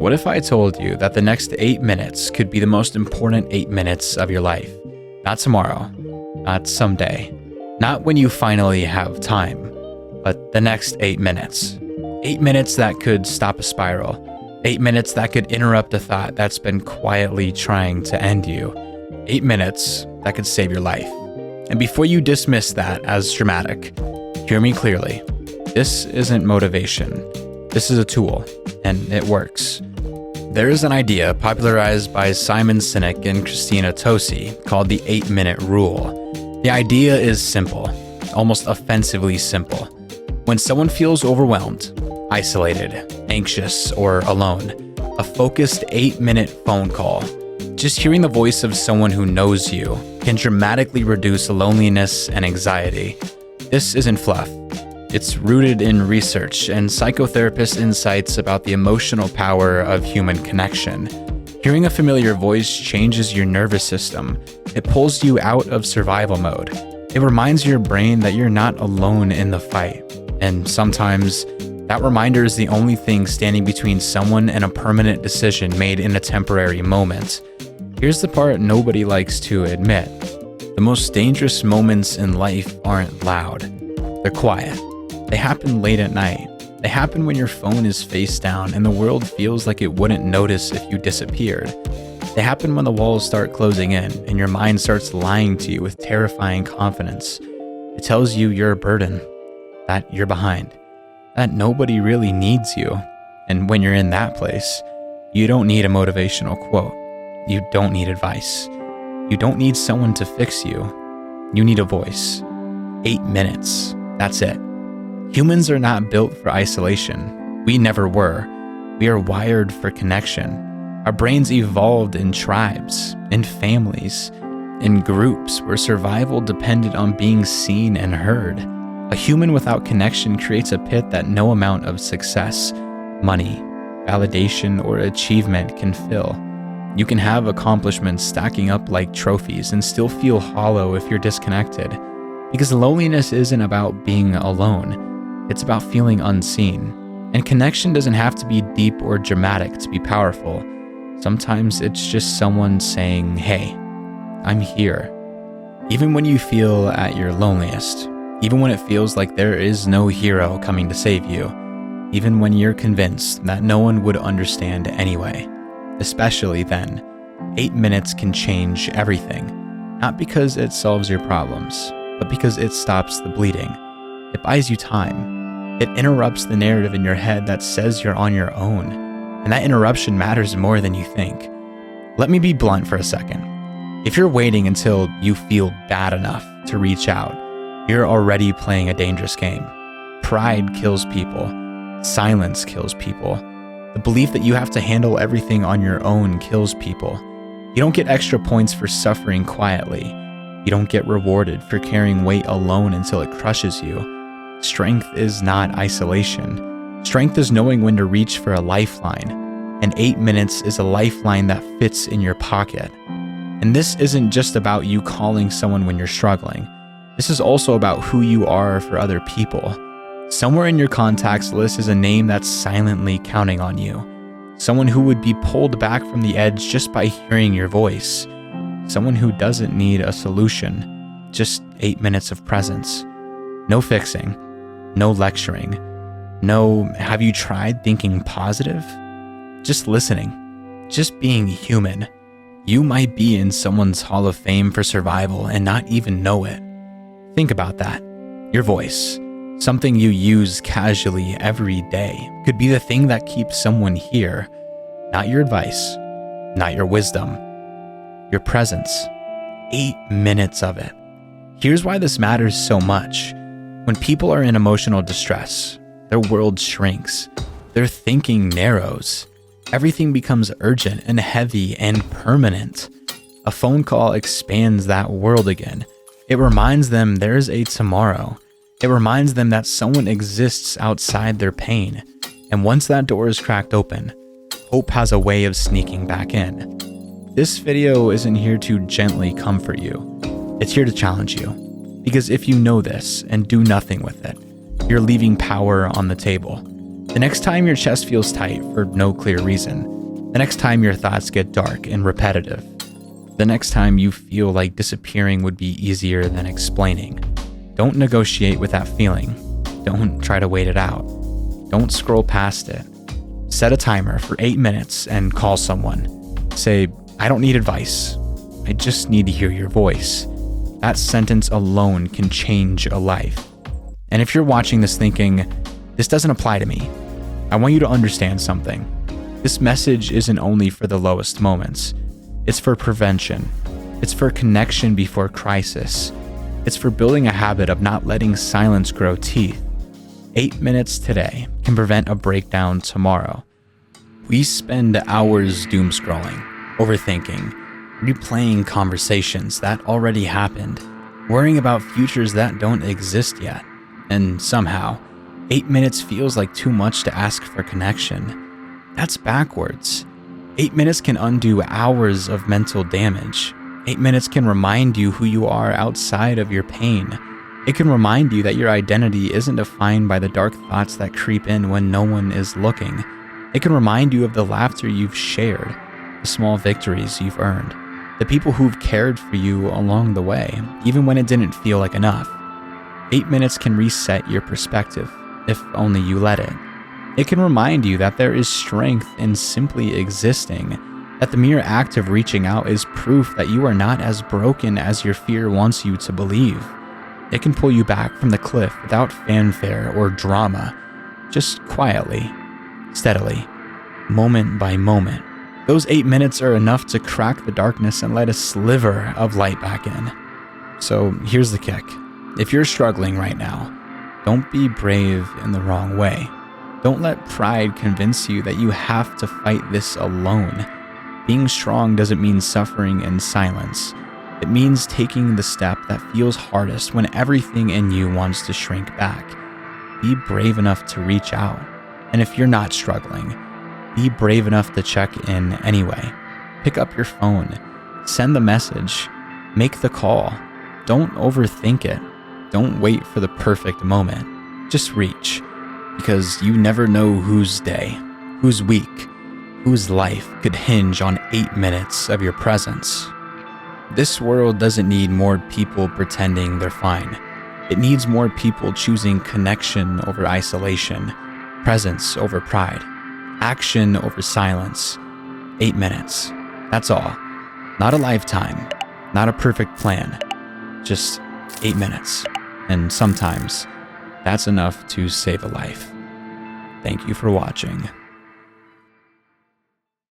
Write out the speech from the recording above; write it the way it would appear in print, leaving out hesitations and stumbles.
What if I told you that the next 8 minutes could be the most important 8 minutes of your life? Not tomorrow, not someday, not when you finally have time, but the next 8 minutes. 8 minutes that could stop a spiral. 8 minutes that could interrupt a thought that's been quietly trying to end you. 8 minutes that could save your life. And before you dismiss that as dramatic, hear me clearly. This isn't motivation. This is a tool, and it works. There is an idea popularized by Simon Sinek and Christina Tosi called the 8-minute rule. The idea is simple, almost offensively simple. When someone feels overwhelmed, isolated, anxious, or alone, a focused 8-minute phone call, just hearing the voice of someone who knows you, can dramatically reduce loneliness and anxiety. This isn't fluff. It's rooted in research and psychotherapist insights about the emotional power of human connection. Hearing a familiar voice changes your nervous system. It pulls you out of survival mode. It reminds your brain that you're not alone in the fight. And sometimes, that reminder is the only thing standing between someone and a permanent decision made in a temporary moment. Here's the part nobody likes to admit. The most dangerous moments in life aren't loud. They're quiet. They happen late at night. They happen when your phone is face down and the world feels like it wouldn't notice if you disappeared. They happen when the walls start closing in and your mind starts lying to you with terrifying confidence. It tells you you're a burden, that you're behind, that nobody really needs you. And when you're in that place, you don't need a motivational quote. You don't need advice. You don't need someone to fix you. You need a voice. 8 minutes. That's it. Humans are not built for isolation. We never were. We are wired for connection. Our brains evolved in tribes, in families, in groups where survival depended on being seen and heard. A human without connection creates a pit that no amount of success, money, validation, or achievement can fill. You can have accomplishments stacking up like trophies and still feel hollow if you're disconnected. Because loneliness isn't about being alone. It's about feeling unseen. And connection doesn't have to be deep or dramatic to be powerful. Sometimes it's just someone saying, "Hey, I'm here." Even when you feel at your loneliest, even when it feels like there is no hero coming to save you, even when you're convinced that no one would understand anyway, especially then, 8 minutes can change everything. Not because it solves your problems, but because it stops the bleeding. It buys you time. It interrupts the narrative in your head that says you're on your own. And that interruption matters more than you think. Let me be blunt for a second. If you're waiting until you feel bad enough to reach out, you're already playing a dangerous game. Pride kills people. Silence kills people. The belief that you have to handle everything on your own kills people. You don't get extra points for suffering quietly. You don't get rewarded for carrying weight alone until it crushes you. Strength is not isolation. Strength is knowing when to reach for a lifeline. And 8 minutes is a lifeline that fits in your pocket. And this isn't just about you calling someone when you're struggling. This is also about who you are for other people. Somewhere in your contacts list is a name that's silently counting on you. Someone who would be pulled back from the edge just by hearing your voice. Someone who doesn't need a solution, just 8 minutes of presence. No fixing, no lecturing, no "have you tried thinking positive?" Just listening, just being human. You might be in someone's Hall of Fame for survival and not even know it. Think about that. Your voice, something you use casually every day, could be the thing that keeps someone here. Not your advice, not your wisdom, your presence. 8 minutes of it. Here's why this matters so much. When people are in emotional distress, their world shrinks. Their thinking narrows. Everything becomes urgent and heavy and permanent. A phone call expands that world again. It reminds them there's a tomorrow. It reminds them that someone exists outside their pain. And once that door is cracked open, hope has a way of sneaking back in. This video isn't here to gently comfort you. It's here to challenge you. Because if you know this and do nothing with it, you're leaving power on the table. The next time your chest feels tight for no clear reason. The next time your thoughts get dark and repetitive. The next time you feel like disappearing would be easier than explaining. Don't negotiate with that feeling. Don't try to wait it out. Don't scroll past it. Set a timer for 8 minutes and call someone. Say, I don't need advice. I just need to hear your voice. That sentence alone can change a life. And if you're watching this thinking, this doesn't apply to me, I want you to understand something. This message isn't only for the lowest moments. It's for prevention. It's for connection before crisis. It's for building a habit of not letting silence grow teeth. 8 minutes today can prevent a breakdown tomorrow. We spend hours doom scrolling, overthinking, replaying conversations that already happened, worrying about futures that don't exist yet. And somehow, 8 minutes feels like too much to ask for connection. That's backwards. 8 minutes can undo hours of mental damage. 8 minutes can remind you who you are outside of your pain. It can remind you that your identity isn't defined by the dark thoughts that creep in when no one is looking. It can remind you of the laughter you've shared, the small victories you've earned, the people who've cared for you along the way, even when it didn't feel like enough. 8 minutes can reset your perspective, if only you let it. It can remind you that there is strength in simply existing, that the mere act of reaching out is proof that you are not as broken as your fear wants you to believe. It can pull you back from the cliff without fanfare or drama, just quietly, steadily, moment by moment. Those 8 minutes are enough to crack the darkness and let a sliver of light back in. So here's the kick. If you're struggling right now, don't be brave in the wrong way. Don't let pride convince you that you have to fight this alone. Being strong doesn't mean suffering in silence. It means taking the step that feels hardest when everything in you wants to shrink back. Be brave enough to reach out. And if you're not struggling, be brave enough to check in anyway. Pick up your phone. Send the message. Make the call. Don't overthink it. Don't wait for the perfect moment. Just reach. Because you never know whose day, whose week, whose life could hinge on 8 minutes of your presence. This world doesn't need more people pretending they're fine. It needs more people choosing connection over isolation, presence over pride, action over silence. 8 minutes. That's all. Not a lifetime. Not a perfect plan. Just 8 minutes. And sometimes, that's enough to save a life. Thank you for watching.